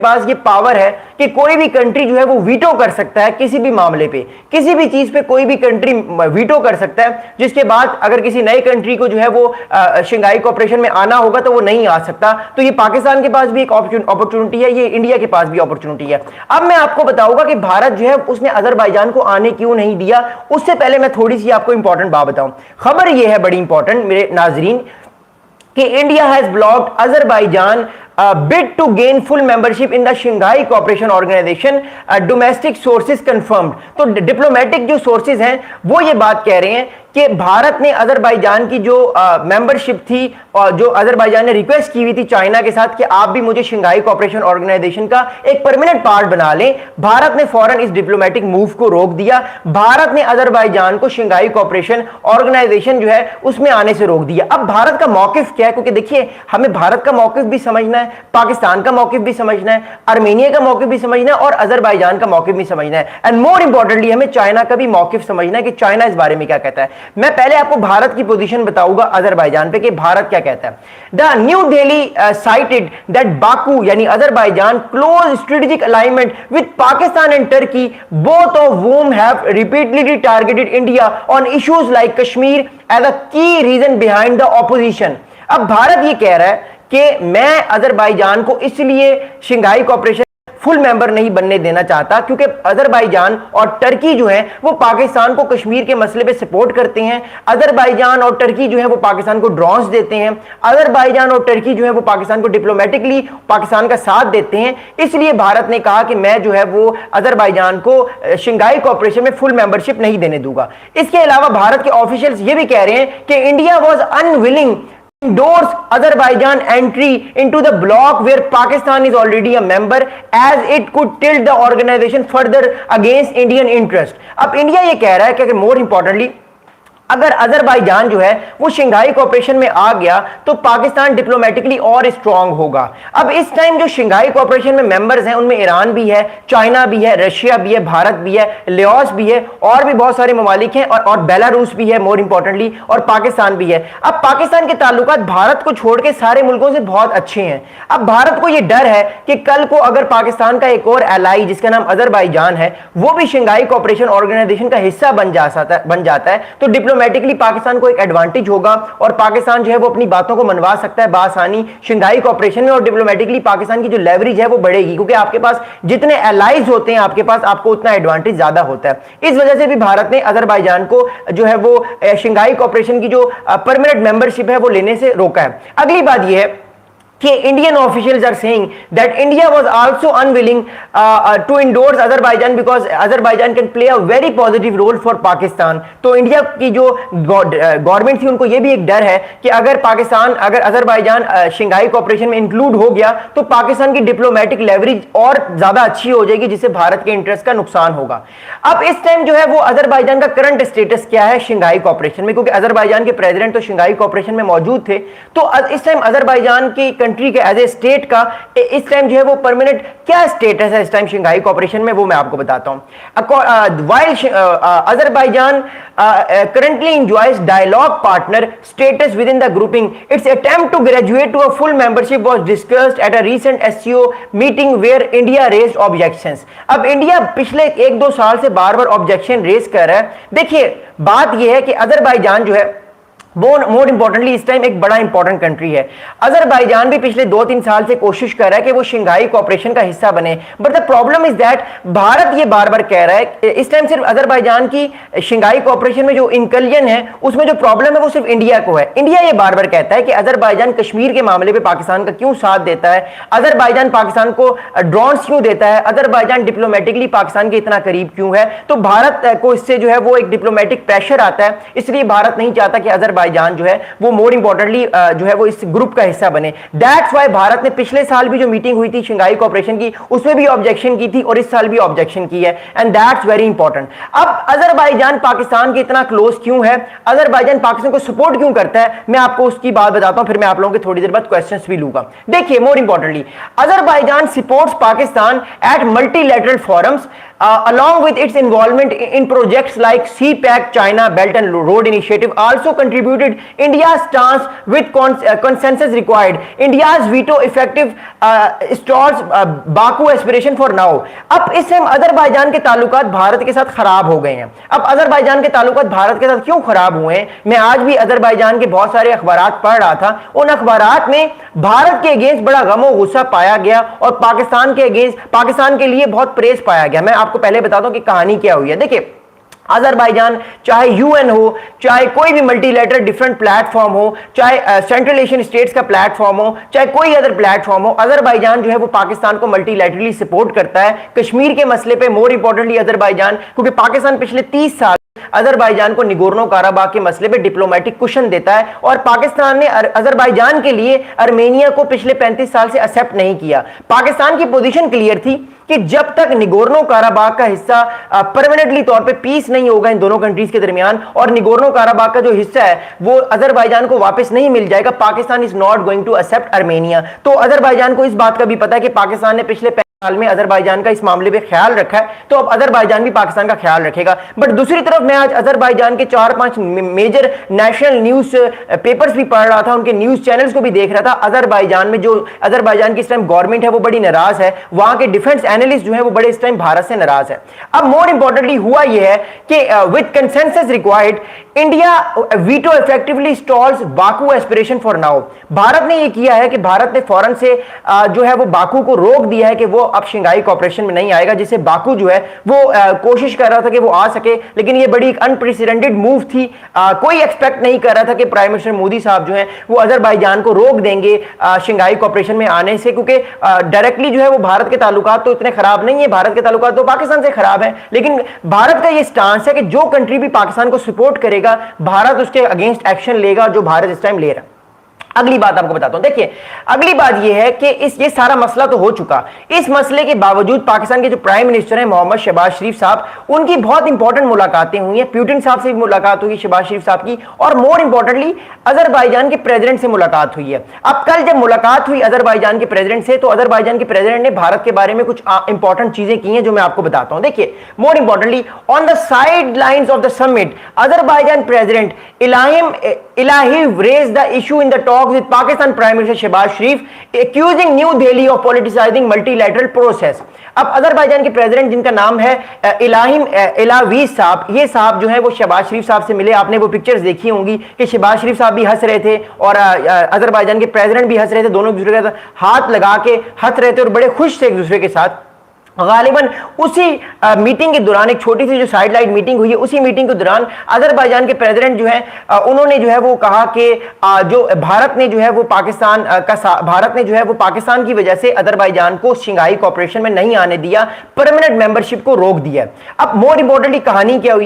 पास ये पावर है कि कोई भी कंट्री जो है वो वीटो कर सकता है किसी भी मामले पे, किसी भी चीज पे कोई भी कंट्री वीटो कर सकता है, जिसके बाद अगर किसी नए कंट्री को जो है वो शंघाई कोऑपरेशन में आना होगा तो वो नहीं आ सकता। तो ये पाकिस्तान के पास भी एक अपॉर्चुनिटी है, ये इंडिया के पास भी अपॉर्चुनिटी है। अब मैं आपको बताऊंगा कि भारत जो है उसने अजरबैजान को आने क्यों नहीं दिया। उससे पहले मैं थोड़ी सी आपको इंपॉर्टेंट बात बताऊं। खबर ये है बड़ी इंपॉर्टेंट मेरे नाजरीन कि India has blocked Azerbaijan bid to gain full membership in the Shanghai Cooperation Organization, domestic sources confirmed। तो डिप्लोमेटिक जो सोर्सेज हैं वो ये बात कह रहे हैं कि भारत ने अजरबैजान की जो मेंबरशिप थी और जो अजरबैजान ने रिक्वेस्ट की हुई थी चाइना के साथ कि आप भी मुझे शंघाई कोऑपरेशन ऑर्गेनाइजेशन का एक परमानेंट पार्ट बना लें, भारत ने फौरन इस डिप्लोमेटिक मूव को रोक दिया। भारत ने अजरबैजान को शंघाई कोऑपरेशन ऑर्गेनाइजेशन जो है उसमें आने से रोक दिया। अब भारत का मौकिफ क्या है, क्योंकि देखिए हमें भारत का मौकिफ भी समझना है, पाकिस्तान का मौकिफ भी समझना है, आर्मेनिया का मौकिफ भी समझना है और अजरबैजान का मौकिफ भी समझना है, एंड मोर इंपॉर्टेंटली हमें चाइना का भी मौकिफ समझना है कि चाइना इस बारे में क्या कहता है। मैं पहले आपको भारत की पोजीशन बताऊंगा अजरबैजान पे कि भारत क्या कहता है। The New Delhi cited that Baku यानी Azerbaijan close strategic alignment with Pakistan and Turkey, both of whom have repeatedly targeted India on issues like Kashmir as a key reason behind the opposition। अब भारत ये कह रहा है कि मैं अजरबैजान को इसलिए शंघाई कोऑपरेशन फुल मेंबर नहीं बनने देना चाहता क्योंकि अजरबैजान और टर्की जो है वो पाकिस्तान को कश्मीर के मसले पे सपोर्ट करते हैं। अजरबैजान और टर्की जो है वो पाकिस्तान को ड्रोन्स देते हैं। अजरबैजान और टर्की जो है वो पाकिस्तान को डिप्लोमेटिकली पाकिस्तान का साथ देते हैं। इसलिए भारत ने कहा कि मैं जो है वो अजरबैजान को शंघाई कोऑपरेशन में फुल मेंबरशिप नहीं देने दूंगा। इसके अलावा भारत के ऑफिशियल्स ये भी कह रहे हैं कि India was unwilling endorse Azerbaijan entry into the bloc where Pakistan is already a member as it could tilt the organization further against Indian interest। अब इंडिया ये कह रहा है कि मोर इंपॉर्टेंटली अगर अजरबैजान जो है वो शंघाई कोऑपरेशन में आ गया तो पाकिस्तान डिप्लोमेटिकली और स्ट्रांग होगा। अब इस टाइम जो शंघाई कोऑपरेशन में मेंबर्स हैं उनमें ईरान भी है, चाइना भी है, रशिया भी है, भारत भी है, लाओस भी है और भी बहुत सारे ममालिक हैं और बेलारूस भी है मोर इंपॉर्टेंटली, और पाकिस्तान भी है। अब पाकिस्तान के ताल्लुकात भारत को छोड़ के सारे मुल्कों से बहुत अच्छे हैं। अब भारत को यह डर है कि कल को अगर पाकिस्तान का एक और एलाई जिसका नाम अजरबैजान है वो भी शंघाई कोऑपरेशन ऑर्गेनाइजेशन का हिस्सा बन जाता है तो डिप्लोमेटिकली पाकिस्तान को एक एडवांटेज होगा और पाकिस्तान जो है वो अपनी बातों को मनवा सकता है बासानी शंघाई कोऑपरेशन में, और डिप्लोमेटिकली पाकिस्तान की जो लेवरेज है वो बढ़ेगी क्योंकि आपके पास जितने एलाइज होते हैं आपके पास आपको उतना एडवांटेज ज्यादा होता है। इस वजह से भी भारत ने अजरबैजान को जो है वो शंघाई कोऑपरेशन की जो परमानेंट मेंबरशिप है वो लेने से रोका है। अगली बात यह है कि Indian officials are saying that India was also unwilling to endorse Azerbaijan because Azerbaijan can play a very positive role for Pakistan। तो इंडिया की जो गवर्नमेंट थी उनको ये भी एक डर है कि अगर अजरबैजान शंघाई कोऑपरेशन में इंक्लूड हो गया तो पाकिस्तान की डिप्लोमेटिक लेवरेज और ज्यादा अच्छी हो जाएगी जिससे भारत के इंटरेस्ट का नुकसान होगा। अब इस टाइम जो है वो अजरबैजान का करंट स्टेटस क्या है शंघाई कोऑपरेशन में, क्योंकि अजरबैजान के प्रेसिडेंट तो शंघाई कोऑपरेशन में मौजूद थे। तो इस टाइम अजरबैजान की कंट्री के एज ए स्टेट का इस टाइम जो है वो परमानेंट क्या स्टेटस है इस टाइम शंघाई कोऑपरेशन में वो मैं आपको बताता हूं। While Azerbaijan currently enjoys dialogue partner status within the grouping, its attempt to graduate to a full membership was discussed at a recent SCO meeting where India raised objections। अब India पिछले 1-2 साल से बार बार ऑब्जेक्शन रेज कर रहा है। देखिए बात यह है कि अजरबैजान जो है मोर इंपॉर्टेंटली इस टाइम एक बड़ा इंपॉर्टेंट कंट्री है। अजरबैजान भी पिछले 2-3 साल से कोशिश कर रहा है कि वो शंघाई कोऑपरेशन का हिस्सा बने, but the problem is that Bharat ये बार बार कह रहा है इस टाइम सिर्फ अजरबैजान की शंघाई कोऑपरेशन में जो इंकलियन है उसमें जो प्रॉब्लम है वो सिर्फ इंडिया को है। इंडिया ये बार बार कहता है कि अजरबैजान कश्मीर के मामले में पाकिस्तान का क्यों साथ देता है, अजरबैजान पाकिस्तान को ड्रोन्स क्यों देता है, अजरबैजान डिप्लोमेटिकली पाकिस्तान के इतना करीब क्यों है। तो भारत को इससे जो है वो एक डिप्लोमेटिक प्रेशर आता है, इसलिए भारत नहीं चाहता कि अजरबैजान जो है वो मोर इंपॉर्टेंटली जो है वो इस ग्रुप का हिस्सा बने। दैट्स व्हाई भारत ने पिछले साल भी जो मीटिंग हुई थी शंघाई कोऑपरेशन की उसमें भी ऑब्जेक्शन की थी और इस साल भी ऑब्जेक्शन की है, एंड दैट्स वेरी इंपॉर्टेंट। अब अजरबैजान पाकिस्तान के इतना क्लोज क्यों है, अजरबैजान पाकिस्तान को सपोर्ट क्यों करता है, मैं आपको उसकी बात बताता हूं, फिर मैं आप लोगों के थोड़ी देर बाद क्वेश्चंस भी लूंगा। देखिए more importantly Azerbaijan supports Pakistan at multilateral forums along with its involvement in projects like CPEC, China Belt and Road Initiative, also contributed India's stance with consensus required. India's veto effective stalls Baku aspiration for now. अब इस time Azerbaijan के ताल्लुकात भारत के साथ खराब हो गए हैं। अब अजरबैजान के ताल्लुकात भारत के साथ क्यों खराब हुए हैं? मैं आज भी अजरबैजान के बहुत सारे अखबारात पढ़ रहा था, उन अखबारात में भारत के अगेंस्ट बड़ा गम और गुस्सा पाया गया और पाकिस्तान के अगेंस्ट, पाकिस्तान के लिए बहुत प्रेस पाया गया। मैं आपको पहले बता दूं कि कहानी क्या हुई है। देखिए, अजरबैजान चाहे यूएन हो, चाहे कोई भी मल्टीलेटरल डिफरेंट प्लेटफॉर्म हो, चाहे सेंट्रल एशियन स्टेट्स का प्लेटफॉर्म हो, चाहे कोई अदर प्लेटफॉर्म हो, अजरबैजान जो है वो पाकिस्तान को मल्टीलेटरली सपोर्ट करता है कश्मीर के मसले पे। मोर इंपॉर्टेंटली अजरबैजान, क्योंकि पाकिस्तान पिछले 30 साल अजरबैजान को निगोर्नो काराबाग के मसले पे डिप्लोमेटिक कुशन देता है और पाकिस्तान ने अजरबैजान के लिए आर्मेनिया को पिछले 35 साल से एक्सेप्ट नहीं किया। पाकिस्तान की पोजीशन क्लियर थी कि जब तक निगोर्नो काराबाग का हिस्सा परमानेंटली तौर पे पीस नहीं होगा इन दोनों कंट्रीज के दरमियान और निगोर्नो काराबाग का जो हिस्सा है वो अजरबैजान को वापस नहीं मिल जाएगा, Pakistan is not going to accept Armenia. तो अजरबैजान को इस बात का भी पता है कि पाकिस्तान ने पिछले साल में अजरबैजान का इस मामले पे ख्याल रखा है, तो अब अजरबैजान भी पाकिस्तान का ख्याल रखेगा। बट दूसरी तरफ मैं आज अजरबैजान के 4-5 मेजर नेशनल न्यूज पेपर्स भी पढ़ रहा था, उनके न्यूज चैनल्स को भी देख रहा था। अजरबैजान में जो अजरबैजान की इस टाइम गवर्नमेंट है वो बड़ी नाराज है, वहां के डिफेंस एनालिस्ट जो है वो बड़े इस टाइम भारत से नाराज है। अब मोर इंपॉर्टेंटली हुआ यह है कि with consensus required India veto effectively stalls Baku aspiration for now. Bharat ने यह किया है कि भारत ने फौरन से जो है वो बाकू को रोक दिया है कि वो अब शंघाई कोऑपरेशन में नहीं आएगा, जिससे बाकू जो है वो कोशिश कर रहा था कि वो आ सके, लेकिन ये बड़ी अनप्रेसिडेंटेड मूव थी। कोई एक्सपेक्ट नहीं कर रहा था कि प्राइम मिनिस्टर मोदी साहब जो है वो अजरबैजान को रोक देंगे शंघाई कोऑपरेशन में आने से, क्योंकि डायरेक्टली जो है वो भारत के ताल्लुकात तो इतने खराब नहीं है, भारत के ताल्लुकात तो पाकिस्तान से खराब है, लेकिन भारत का ये स्टांस है कि जो कंट्री भी पाकिस्तान को सपोर्ट करेगा भारत उसके अगेंस्ट एक्शन लेगा, जो भारत इस टाइम ले रहा है। अगली बात आपको बताता हूं, देखिए अगली बात यह है कि ये सारा मसला तो हो चुका, इस मसले के बावजूद पाकिस्तान के जो प्राइम मिनिस्टर हैं मोहम्मद शहबाज शरीफ साहब, उनकी बहुत इंपॉर्टेंट मुलाकातें हुई हैं। पुतिन साहब से भी मुलाकात हुई शहबाज शरीफ साहब की, और मोर इंपॉर्टेंटली अजरबैजान के प्रेसिडेंट से मुलाकात हुई है। अब कल जब मुलाकात हुई अजरबैजान के प्रेसिडेंट से, तो अजरबैजान के प्रेसिडेंट ने भारत के बारे में कुछ इंपॉर्टेंट चीजें की हैं जो मैं आपको बताता हूं। देखिए more importantly on the sidelines of the summit Azerbaijan president Aliyev raised the issue in the talks with Pakistan prime minister Shehbaz Sharif accusing New Delhi of politicising multilateral process. अब अजरबैजान के प्रेसिडेंट जिनका नाम है इलावीज साहब, ये साहब जो है वो शहबाज शरीफ साहब से मिले। आपने वो पिक्चर्स देखी होंगी कि शहबाज शरीफ साहब भी हंस रहे थे और अजरबैजान के प्रेसिडेंट भी हंस रहे थे, दोनों एक दूसरे के साथ हाथ लगा के हंस रहे थे और बड़े खुश थे एक दूसरे के साथ। गालिबन उसी मीटिंग के दौरान एक छोटी सी जो साइडलाइन मीटिंग हुई है, उसी मीटिंग के दौरान अजरबैजान के प्रेसिडेंट जो है उन्होंने जो है वो कहा कि जो भारत ने जो है वो पाकिस्तान की वजह से अजरबैजान को शंघाई कोऑपरेशन में नहीं आने दिया, परमानेंट मेंबरशिप को रोक दिया। अब मोर इंपॉर्टेंटली कहानी क्या हुई